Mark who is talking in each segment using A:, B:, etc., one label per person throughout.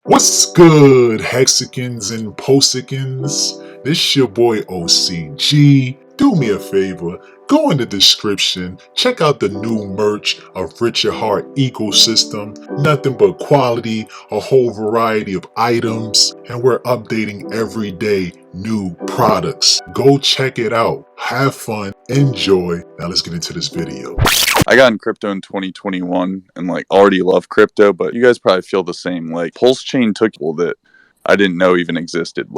A: What's good, Hexicans and Pulsicans? This your boy OCG. Do me a favor, go in the description, check out the new merch of Richard Heart Ecosystem. Nothing but quality, a whole variety of items, and we're updating every day new products. Go check it out. Have fun, enjoy. Now let's get into this video.
B: I got in crypto in 2021 and already love crypto, but you guys probably feel the same. Pulsechain took people that I didn't know even existed.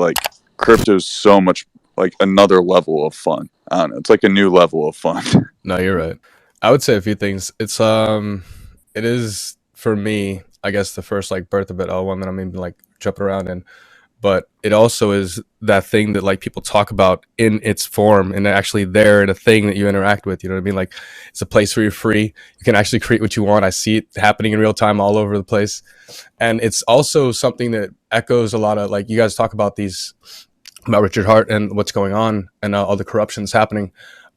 B: Crypto's so much another level of fun. I don't know. It's like a new level of fun.
C: No, you're right. I would say a few things. It is for me, I guess the first birth of it all, one that I'm even jumping around in. But it also is that thing that people talk about in its form and actually there and a thing that you interact with. You know what I mean? It's a place where you're free. You can actually create what you want. I see it happening in real time all over the place. And it's also something that echoes a lot of you guys talk about about Richard Heart and what's going on and all the corruptions happening.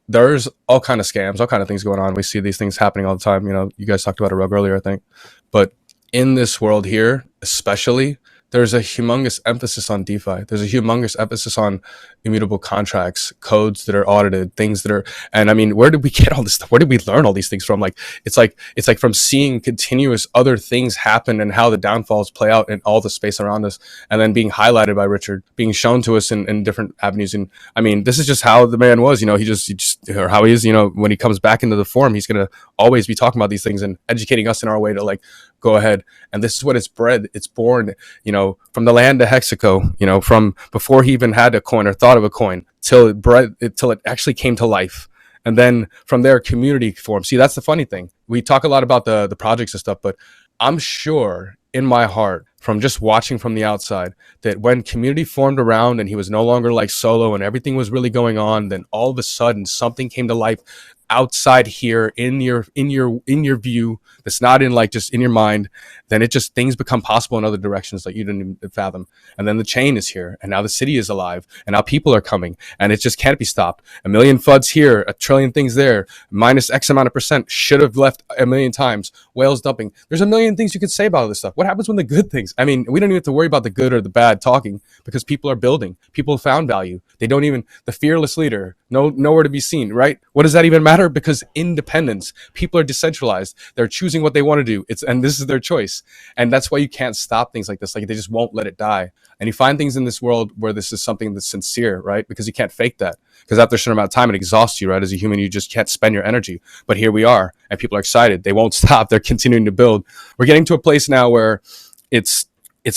C: There's all kind of scams, all kind of things going on. We see these things happening all the time. You know, you guys talked about a rug earlier, I think. But in this world here, especially, there's a humongous emphasis on DeFi. There's a humongous emphasis on immutable contracts, codes that are audited, things that are, and I mean, where did we get all this stuff? Where did we learn all these things from? It's like from seeing continuous other things happen and how the downfalls play out in all the space around us, and then being highlighted by Richard, being shown to us in different avenues. And I mean, this is just how the man was, you know, he just, or how he is, you know, when he comes back into the forum, he's going to always be talking about these things and educating us in our way to go ahead. And this is what it's bred. It's born, you know, from the land of Hexaco, you know, from before he even had a coin or thought of a coin till it actually came to life. And then from there, community formed. See, that's the funny thing. We talk a lot about the projects and stuff, but I'm sure in my heart, from just watching from the outside, that when community formed around and he was no longer solo and everything was really going on, then all of a sudden something came to life outside here in your view, that's not in just in your mind. Then it just, things become possible in other directions you didn't even fathom. And then the chain is here, and now the city is alive, and now people are coming, and it just can't be stopped. A million FUDs here, a trillion things there, minus X amount of percent should have left a million times, whales dumping. There's a million things you could say about all this stuff. What happens when the good things, I mean, we don't even have to worry about the good or the bad talking, because people are building, people found value. They don't even, the fearless leader, nowhere to be seen, right? What does that even matter? Because independence, people are decentralized, they're choosing what they want to do, and this is their choice. And that's why you can't stop things like this. They just won't let it die. And you find things in this world where this is something that's sincere, right? Because you can't fake that, because after a certain amount of time it exhausts you, right? As a human, you just can't spend your energy. But here we are, and people are excited. They won't stop. They're continuing to build. We're getting to a place now where it's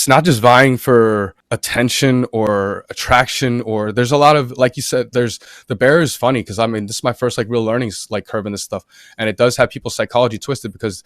C: not just vying for attention or attraction, or there's a lot of, like you said, there's, the bear is funny, because I mean, this is my first real learnings curve in this stuff, and it does have people's psychology twisted, because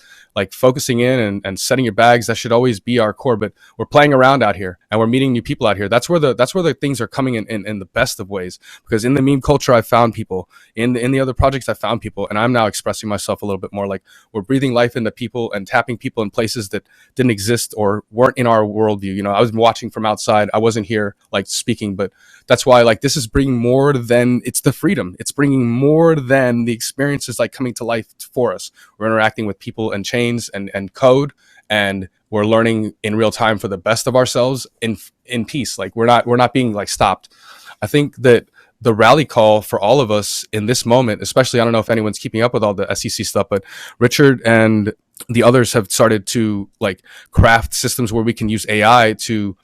C: focusing in and setting your bags, that should always be our core. But we're playing around out here, and we're meeting new people out here. That's where the things are coming in the best of ways, because in the meme culture I found people, in the other projects I found people, and I'm now expressing myself a little bit more. We're breathing life into people and tapping people in places that didn't exist or weren't in our worldview. You know, I was watching from outside, I wasn't here speaking, but that's why this is bringing more than, it's the freedom, it's bringing more than the experiences coming to life for us. We're interacting with people and chains and code, and we're learning in real time for the best of ourselves in peace. We're not being stopped. I think that the rally call for all of us in this moment, especially, I don't know if anyone's keeping up with all the SEC stuff, but Richard and the others have started to craft systems where we can use AI to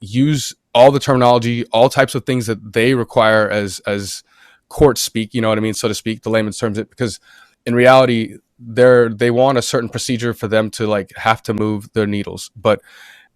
C: use all the terminology, all types of things that they require as court speak, you know what I mean, so to speak, the layman's terms, because in reality, they want a certain procedure for them to have to move their needles. But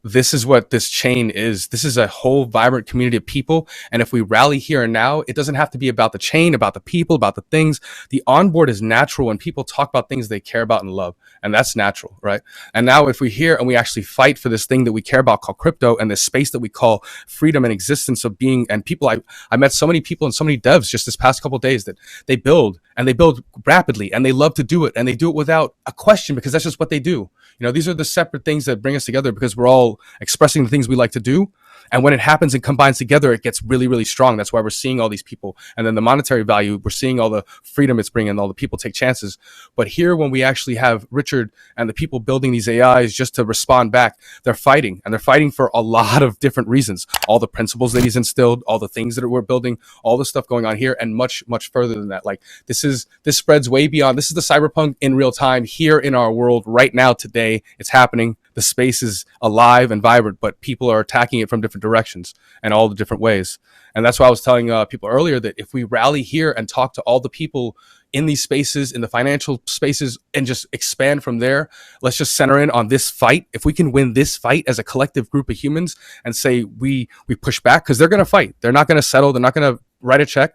C: this is what this chain is. This is a whole vibrant community of people. And if we rally here and now, it doesn't have to be about the chain, about the people, about the things. The onboard is natural when people talk about things they care about and love. And that's natural, right? And now if we hear and we actually fight for this thing that we care about called crypto, and this space that we call freedom and existence of being, and people, I met so many people and so many devs just this past couple of days that they build, and they build rapidly, and they love to do it, and they do it without a question, because that's just what they do. You know, these are the separate things that bring us together, because we're all expressing the things we like to do. And when it happens and combines together, it gets really, really strong. That's why we're seeing all these people. And then the monetary value, we're seeing all the freedom it's bringing, all the people take chances. But here, when we actually have Richard and the people building these AIs just to respond back, they're fighting, and they're fighting for a lot of different reasons. All the principles that he's instilled, all the things that we're building, all the stuff going on here, and much, much further than that. Like this spreads way beyond. This is the cyberpunk in real time here in our world right now, today. It's happening. The space is alive and vibrant, but people are attacking it from different directions and all the different ways. And that's why I was telling people earlier that if we rally here and talk to all the people in these spaces, in the financial spaces, and just expand from there, let's just center in on this fight. If we can win this fight as a collective group of humans and say we push back, because they're going to fight. They're not going to settle. They're not going to write a check.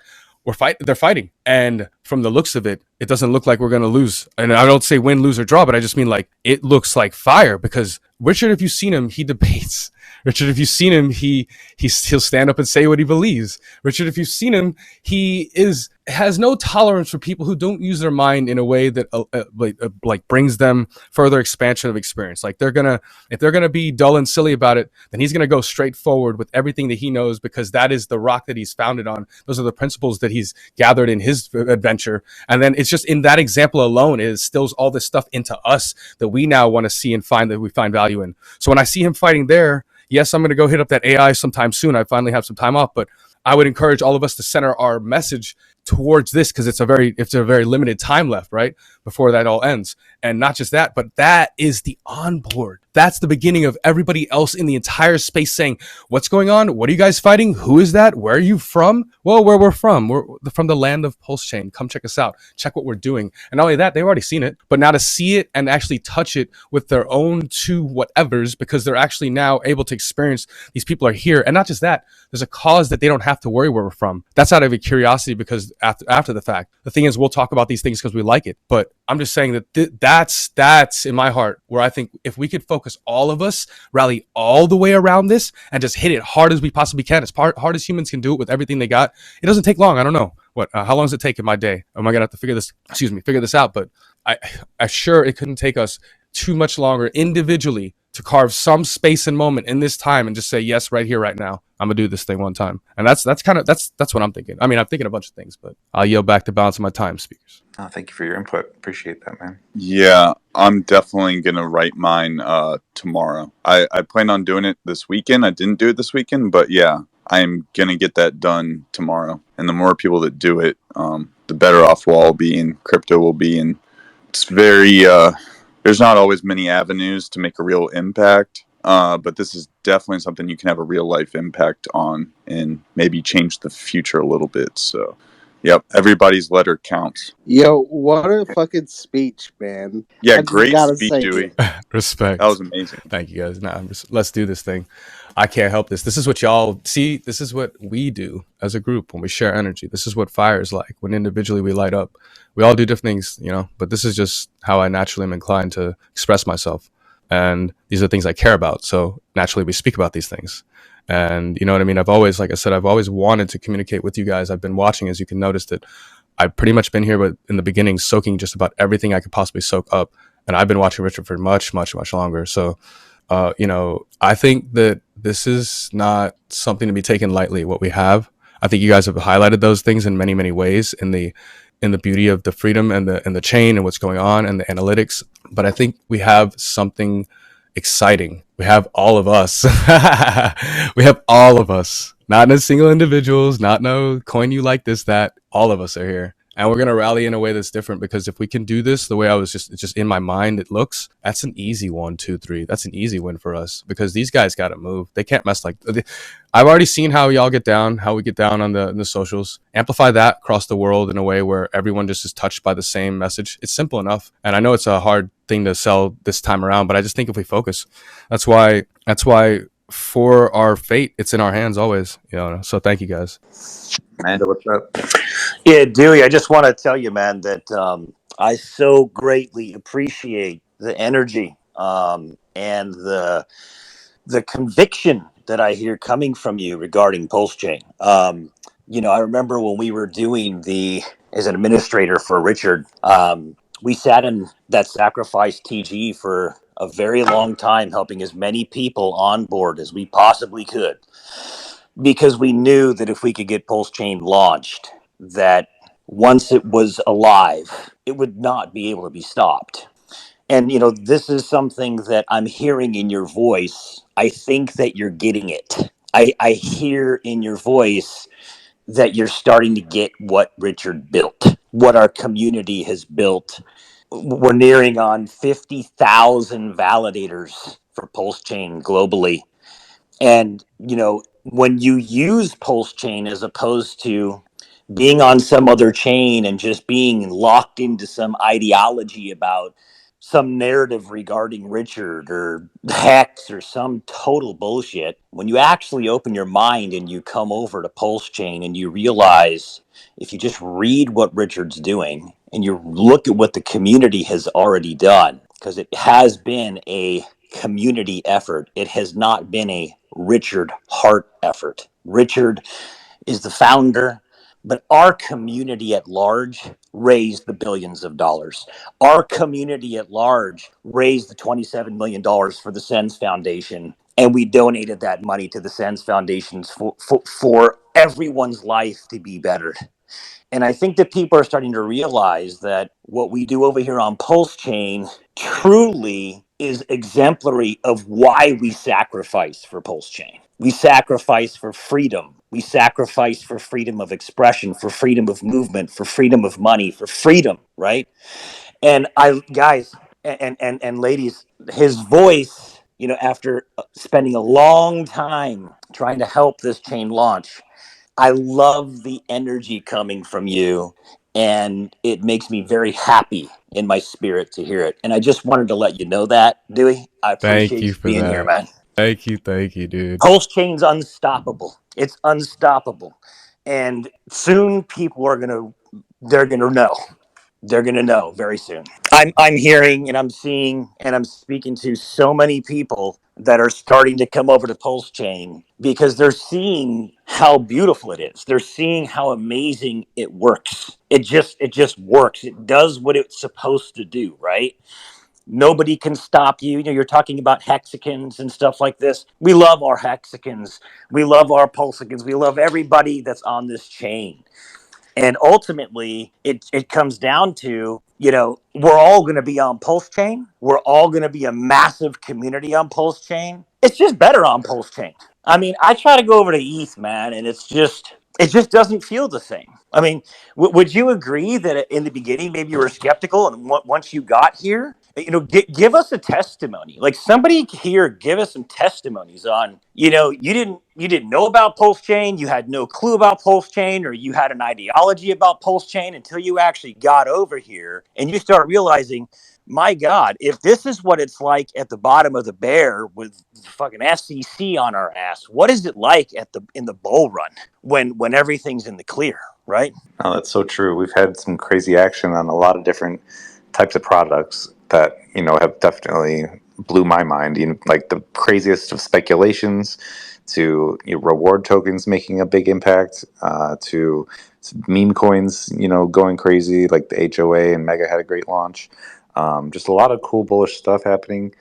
C: They're fighting. And from the looks of it, it doesn't look like we're going to lose. And I don't say win, lose, or draw, but I just mean like it looks like fire, because Richard, if you've seen him, he debates. Richard, if you've seen him, he'll stand up and say what he believes. Richard, if you've seen him, he has no tolerance for people who don't use their mind in a way that like brings them further expansion of experience. Like if they're gonna be dull and silly about it, then he's gonna go straight forward with everything that he knows, because that is the rock that he's founded on. Those are the principles that he's gathered in his adventure. And then it's just in that example alone, it instills all this stuff into us that we now want to see and find value in. So when I see him fighting there, yes, I'm going to go hit up that AI sometime soon. I finally have some time off, but I would encourage all of us to center our message towards this, because it's a very limited time left, right, before that all ends. And not just that, but that is the onboard. That's the beginning of everybody else in the entire space saying, what's going on? What are you guys fighting? Who is that? Where are you from? Well, where we're from the land of Pulsechain. Come check us out. Check what we're doing. And not only that, they've already seen it, but now to see it and actually touch it with their own two whatevers, because they're actually now able to experience these people are here. And not just that, there's a cause that they don't have to worry where we're from. That's out of a curiosity, because after the fact, the thing is, we'll talk about these things because we like it. But I'm just saying that that's in my heart where I think if we could focus, all of us rally all the way around this and just hit it hard as we possibly can, as hard as humans can do it with everything they got. It doesn't take long. I don't know how long does it take in my day? Am I gonna have to figure this out? But I sure it couldn't take us too much longer individually to carve some space and moment in this time and just say, yes, right here, right now, I'm gonna do this thing one time. And that's what I'm thinking. I mean, I'm thinking a bunch of things, but I'll yield back to balance of my time, speakers.
D: Oh, thank you for your input. Appreciate that, man.
B: Yeah, I'm definitely going to write mine tomorrow. I plan on doing it this weekend. I didn't do it this weekend, but yeah, I'm going to get that done tomorrow. And the more people that do it, the better off we'll all be and crypto will be. And it's very, there's not always many avenues to make a real impact. But this is definitely something you can have a real life impact on and maybe change the future a little bit. So, yep, everybody's letter counts.
E: Yo, what a fucking speech, man.
B: Yeah, great speech, Dewey.
C: Respect.
B: That was amazing.
C: Thank you, guys. Let's do this thing. I can't help this. This is what y'all see. This is what we do as a group when we share energy. This is what fire is like when individually we light up. We all do different things, but this is just how I naturally am inclined to express myself. And these are things I care about. So naturally we speak about these things. And you know what I mean? I've always wanted to communicate with you guys. I've been watching, as you can notice, that I've pretty much been here, but in the beginning, soaking just about everything I could possibly soak up. And I've been watching Richard for much, much, much longer. So, I think that this is not something to be taken lightly, what we have. I think you guys have highlighted those things in many, many ways in the beauty of the freedom and the chain and what's going on and the analytics. But I think we have something exciting. We have all of us. We have all of us, not no single individuals, not no coin you like this, that. All of us are here. And we're going to rally in a way that's different, because if we can do this the way it's just in my mind, it looks, that's an easy 1, 2, 3. That's an easy win for us, because these guys got to move. They can't mess I've already seen how y'all get down, how we get down on the socials. Amplify that across the world in a way where everyone just is touched by the same message. It's simple enough. And I know it's a hard thing to sell this time around, but I just think if we focus, that's why for our fate, it's in our hands always. So thank you guys.
D: Amanda, what's up?
F: Yeah, Dewey, I just want to tell you, man, that I so greatly appreciate the energy and the conviction that I hear coming from you regarding Pulsechain. I remember when we were doing as an administrator for Richard, we sat in that Sacrafice TG for a very long time helping as many people on board as we possibly could, because we knew that if we could get Pulsechain launched, that once it was alive, it would not be able to be stopped. And this is something that I'm hearing in your voice. I think that you're getting it. I hear in your voice that you're starting to get what Richard built, what our community has built. We're nearing on 50,000 validators for Pulsechain globally. And, when you use Pulsechain as opposed to being on some other chain and just being locked into some ideology about some narrative regarding Richard or Hex or some total bullshit, when you actually open your mind and you come over to Pulsechain and you realize, if you just read what Richard's doing and you look at what the community has already done, because it has been a community effort, it has not been a Richard Hart effort. Richard is the founder, but our community at large raised the billions of dollars. Our community at large raised the $27 million for the Sens Foundation, and we donated that money to the Sens Foundations for everyone's life to be bettered. And I think that people are starting to realize that what we do over here on Pulsechain truly is exemplary of why we sacrifice for Pulsechain. We sacrifice for freedom. We sacrifice for freedom of expression, for freedom of movement, for freedom of money, for freedom, right? And guys and ladies, his voice, after spending a long time trying to help this chain launch, I love the energy coming from you, and it makes me very happy in my spirit to hear it. And I just wanted to let you know that, Dewey. I
C: Thank
F: appreciate
C: you
F: you
C: for
F: being here,
C: that.
F: man.
C: Thank you, dude.
F: Pulsechain's unstoppable. It's unstoppable. And soon people are they're gonna know. They're gonna know very soon. I'm hearing and I'm seeing and I'm speaking to so many people that are starting to come over to Pulsechain because they're seeing how beautiful it is. They're seeing how amazing it works. It just works. It does what it's supposed to do, right? Nobody can stop you. You're talking about hexagons and stuff like this. We love our hexagons. We love our pulsicans. We love everybody that's on this chain. And ultimately, it comes down to, we're all going to be on Pulsechain. We're all going to be a massive community on Pulsechain. It's just better on Pulsechain. I mean, I try to go over to ETH, man, and it just doesn't feel the same. I mean, would you agree that in the beginning maybe you were skeptical, and once you got here, give us a testimony. Like, somebody here, give us some testimonies on, you didn't know about Pulsechain, you had no clue about Pulsechain, or you had an ideology about Pulsechain until you actually got over here and you start realizing, my God, if this is what it's like at the bottom of the bear with fucking SEC on our ass, what is it like in the bull run when everything's in the clear, right?
D: No, that's so true. We've had some crazy action on a lot of different types of products that, have definitely blew my mind. Like the craziest of speculations to reward tokens making a big impact, to meme coins, going crazy, like the HOA and Mega had a great launch. Just a lot of cool bullish stuff happening.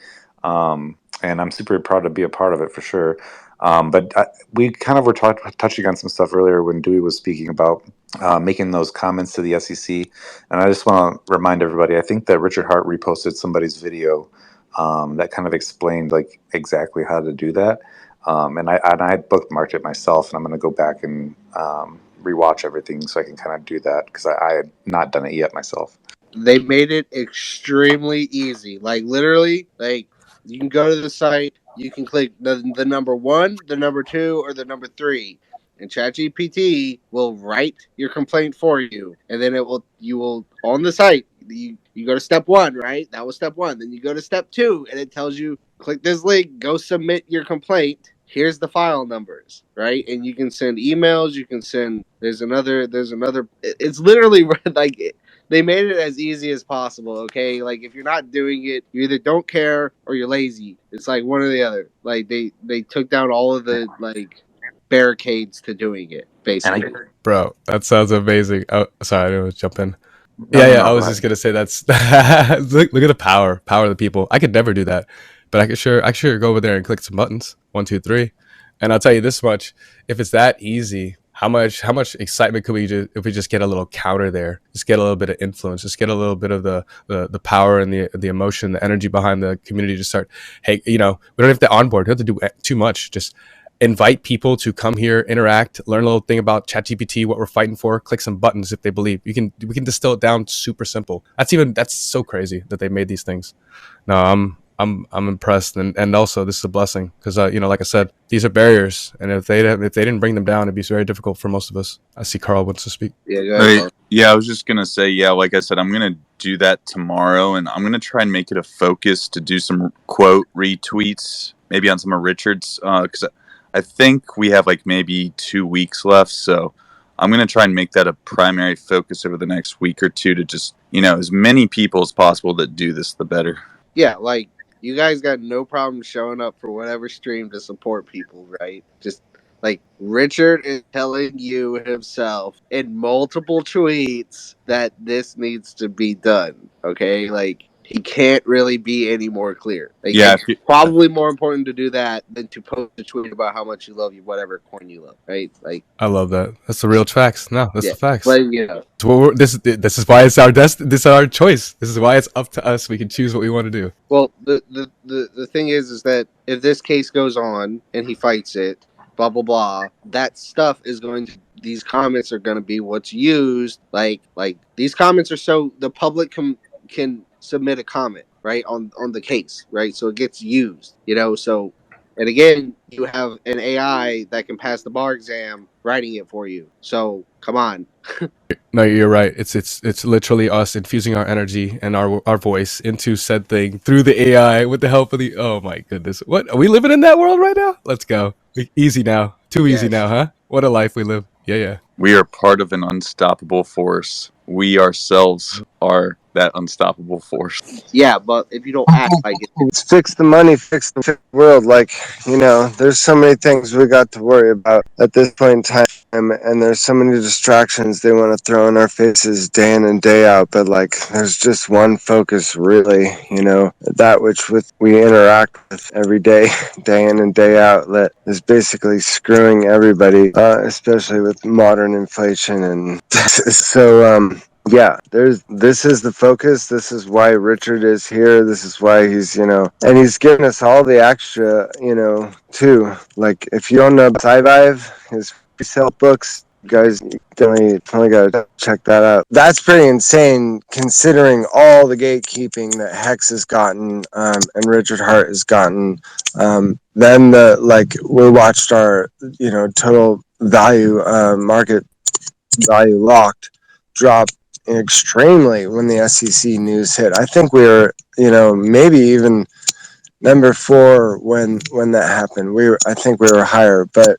D: And I'm super proud to be a part of it for sure. But we kind of were touching on some stuff earlier when Dewey was speaking about making those comments to the SEC. And I just want to remind everybody, I think that Richard Hart reposted somebody's video that kind of explained like exactly how to do that. And I had bookmarked it myself, and I'm going to go back and rewatch everything so I can kind of do that because I had not done it yet myself.
E: They made it extremely easy. Like, literally, like, you can go to the site, you can click the number 1, the number 2, or the number 3, and ChatGPT will write your complaint for you, and then you will on the site. You go to step 1, right? That was step 1. Then you go to step 2, and it tells you, click this link, go submit your complaint. Here's the file numbers, right? And you can send emails. You can send. There's another. It's literally like they made it as easy as possible. Okay, like if you're not doing it, you either don't care or you're lazy. It's like one or the other. Like they took down all of the like barricades to doing it, basically.
C: Bro, that sounds amazing. Oh, sorry, I didn't jump in. I was just gonna say that's look at the power of the people. I could never do that, but I could sure go over there and click some buttons, 1, 2, 3, and I'll tell you this much: if it's that easy, how much excitement could we do if we just get a little counter there, just get a little bit of influence, just get a little bit of the power and the emotion, the energy behind the community to start. Hey, we don't have to onboard, we don't have to do too much. Just invite people to come here, interact, learn a little thing about ChatGPT, what we're fighting for, click some buttons if they believe. We can distill it down super simple. That's so crazy that they made these things. No, I'm impressed, and also this is a blessing because like I said, these are barriers, and if they didn't bring them down, it'd be very difficult for most of us. I see Carl wants to speak.
E: Yeah, go ahead, Carl.
B: Yeah, I was just gonna say, like I said, I'm gonna do that tomorrow, and I'm gonna try and make it a focus to do some quote retweets, maybe on some of Richard's, because I think we have like maybe 2 weeks left, so I'm going to try and make that a primary focus over the next week or two to just, as many people as possible that do this, the better.
E: Yeah, like, you guys got no problem showing up for whatever stream to support people, right? Just, like, Richard is telling you himself in multiple tweets that this needs to be done, okay? Like, he can't really be any more clear. Like,
B: Yeah,
E: it's probably more important to do that than to post a tweet about how much you love whatever coin you love, right? Like,
C: I love that. That's the real facts. No, that's the facts.
E: But
C: this is why it's this is our choice. This is why it's up to us. We can choose what we want to do.
E: Well, the thing is that if this case goes on and he fights it, blah blah blah, that stuff is going to. These comments are going to be what's used. Like these comments are so the public can submit a comment, right, on the case, right, so it gets used, so. And again, you have an AI that can pass the bar exam writing it for you. So come on.
C: No, you're right. It's literally us infusing our energy and our voice into said thing through the AI with the help of the. Oh my goodness, what are we living in that world right now? Let's go. Easy now, too easy now, huh? What a life we live. Yeah.
B: We are part of an unstoppable force. We ourselves are that unstoppable force.
E: Yeah, but if you don't act like it,
G: it's fix the money, fix the world. Like, there's so many things we got to worry about at this point in time, and there's so many distractions they want to throw in our faces day in and day out. But like, there's just one focus, really. That which we interact with every day, day in and day out, that is basically screwing everybody, especially with modern inflation. And so, yeah, this is the focus. This is why Richard is here. This is why he's, and he's giving us all the extra, too. Like, if you don't know about Sci-Vive, his self books, you guys definitely got to check that out. That's pretty insane, considering all the gatekeeping that Hex has gotten, and Richard Hart has gotten. Then we watched our, total value, market value locked drop extremely when the SEC news hit. I think we were, maybe even number 4 when that happened. I think we were higher, but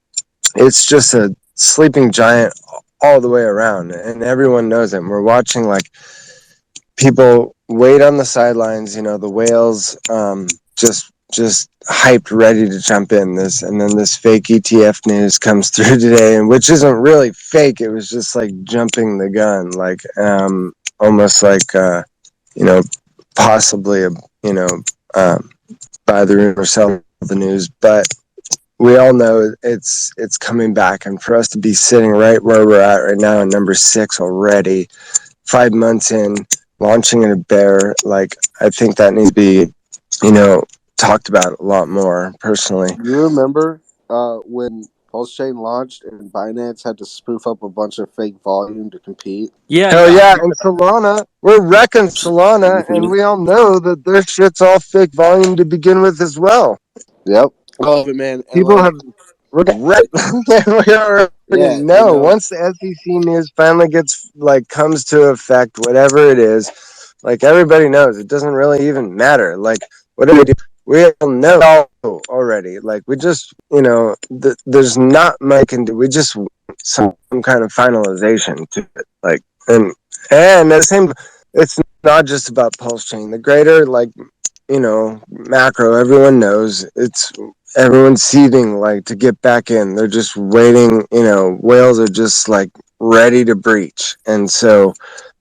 G: it's just a sleeping giant all the way around, and everyone knows it. And we're watching like people wait on the sidelines. The whales, just hyped, ready to jump in this, and then this fake ETF news comes through today, and which isn't really fake. It was just like jumping the gun, like almost like possibly buy the rumor, sell the news. But we all know it's coming back, and for us to be sitting right where we're at right now, at number 6 already, 5 months in, launching in a bear, like, I think that needs to be talked about a lot more, personally.
E: Do you remember when Pulsechain launched and Binance had to spoof up a bunch of fake volume to compete?
G: Yeah. Hell yeah, and Solana, we're wrecking Solana, and we all know that their shit's all fake volume to begin with as well.
E: Yep. Oh, man.
G: People have... We already know. Once the SEC news finally comes to effect, whatever it is, like, everybody knows. It doesn't really even matter. Like, whatever we do, we all know already. Like, we just, there's not much I can do. We just want some kind of finalization to it. Like, and at the same, it's not just about Pulsechain. The greater, macro, everyone knows everyone's seething, to get back in. They're just waiting. Whales are just ready to breach, and so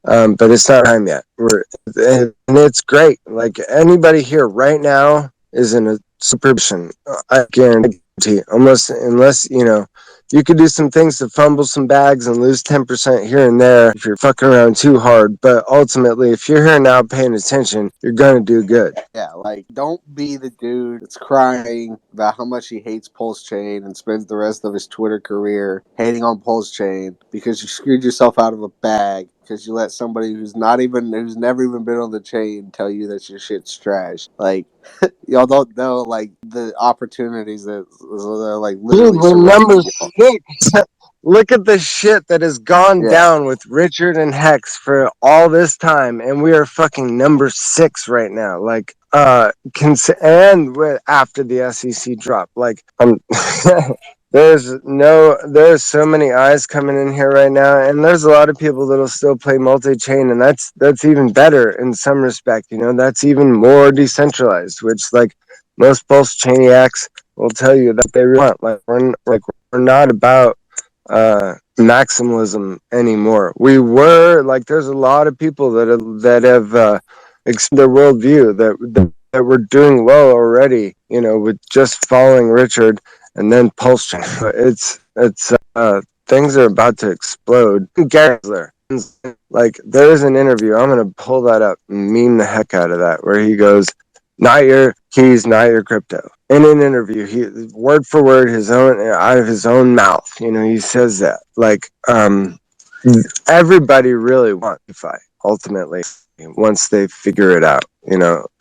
G: but it's not time yet. And it's great. Like anybody here right now is in a super position. I guarantee, almost unless you could do some things to fumble some bags and lose 10% here and there if you're fucking around too hard. But ultimately, if you're here now paying attention, you're gonna do good.
E: Yeah, like don't be the dude that's crying about how much he hates Pulsechain and spends the rest of his Twitter career hating on Pulsechain because you screwed yourself out of a bag because you let somebody who's never even been on the chain tell you that your shit's trash. Like y'all don't know like the opportunities that are like
G: Dude,
E: literally
G: we're number
E: surrounding y'all.
G: 6. Look at the shit that has gone
E: Yeah.
G: down with Richard and Hex for all this time, and we are fucking number 6 right now. Like, after the SEC drop, like, there's so many eyes coming in here right now, and there's a lot of people that'll still play multi-chain, and that's even better in some respect. That's even more decentralized, which like most Pulse Chainiacs will tell you that they really want. We're not about maximalism anymore. We were like, there's a lot of people that have expanded their worldview that were doing well already. With just following Richard and then Pulse Chain. It's things are about to explode. Gensler. Like there's an interview. I'm gonna pull that up and meme the heck out of that where he goes, "Not your keys, not your crypto." In an interview, he word for word out of his own mouth. He says that. Like everybody really wants DeFi ultimately once they figure it out.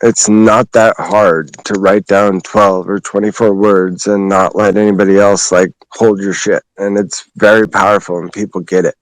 G: It's not that hard to write down 12 or 24 words and not let anybody else like hold your shit. And it's very powerful and people get it.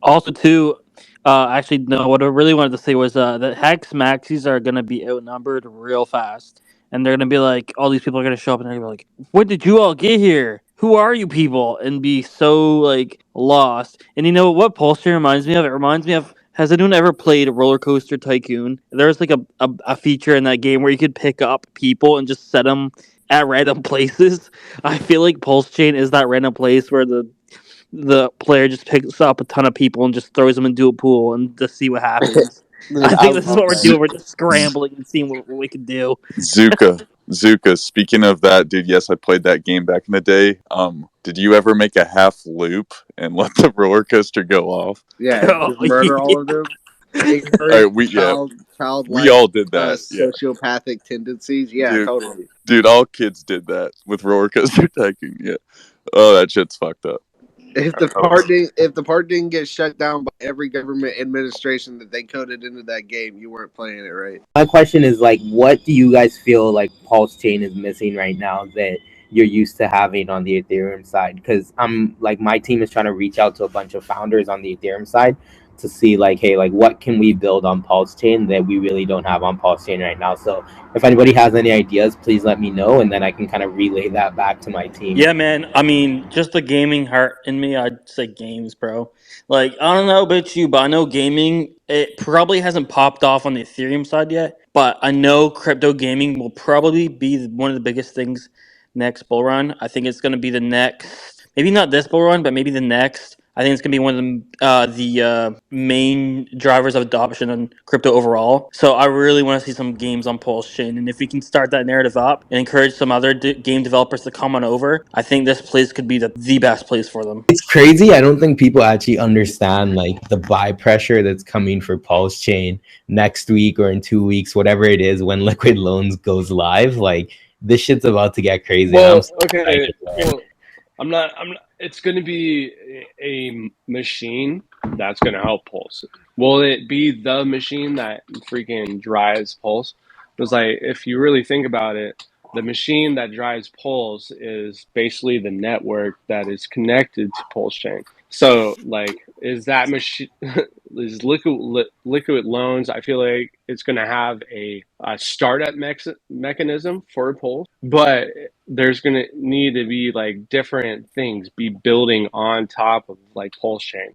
H: Also, too, actually, no. What I really wanted to say was that Hex Maxis are gonna be outnumbered real fast, and they're gonna be like, all these people are gonna show up, and they're gonna be like, "When did you all get here? Who are you people?" And be so like lost. And you know what Pulsechain reminds me of? It reminds me of. Has anyone ever played Roller Coaster Tycoon? There's like a feature in that game where you could pick up people and just set them at random places. I feel like Pulsechain is that random place where the player just picks up a ton of people and just throws them into a pool and just see what happens.
E: Dude,
H: I
E: I
H: think this is
E: love
H: what we're
E: that.
H: doing. We're just scrambling and seeing what we can do.
B: Zuka. Speaking of that, dude, yes, I played that game back in the day. Did you ever make a half loop and let the roller coaster go off?
E: Yeah,
H: Oh,
E: just murder all of them.
B: All
E: Ignorant,
B: right, we
E: childlike,
B: all did that. Yeah,
E: sociopathic tendencies. Yeah,
B: dude,
E: totally.
B: all kids did that with roller coaster tycoon. Yeah. Oh, that shit's fucked up.
E: If the part didn't get shut down by every government administration that they coded into that game, you weren't playing it right.
I: My question is like, what do you guys feel like Pulse Chain is missing right now that you're used to having on the Ethereum side? Because I'm like, my team is trying to reach out to a bunch of founders on the Ethereum side to see like, hey, like what can we build on Pulse Chain that we really don't have on Pulse Chain right now? So if anybody has any ideas, please let me know, and then I can kind of relay that back to my team.
H: Yeah, man. I mean, just the gaming heart in me, I'd say games, bro. Like, I don't know about you, but I know gaming, it probably hasn't popped off on the Ethereum side yet. But I know crypto gaming will probably be one of the biggest things next bull run. I think it's going to be the next, maybe not this bull run, but maybe the next. I think it's going to be one of the main drivers of adoption on crypto overall. So I really want to see some games on Pulse Chain. And if we can start that narrative up and encourage some other game developers to come on over, I think this place could be the best place for them.
I: It's crazy. I don't think people actually understand like the buy pressure that's coming for Pulse Chain next week or in 2 weeks, whatever it is, when Liquid Loans goes live. Like this shit's about to get crazy. And I'm
J: Well,
I: so
J: okay.
I: excited, man.
J: Well, I'm not. It's going to be a machine that's going to help Pulse. Will it be the machine that freaking drives Pulse? Because like, if you really think about it, the machine that drives Pulse is basically the network that is connected to Pulse Chain. So, like, is that machine is liquid loans? I feel like it's going to have a startup mechanism for Pulse, but there's going to need to be like different things be building on top of like Pulse Chain.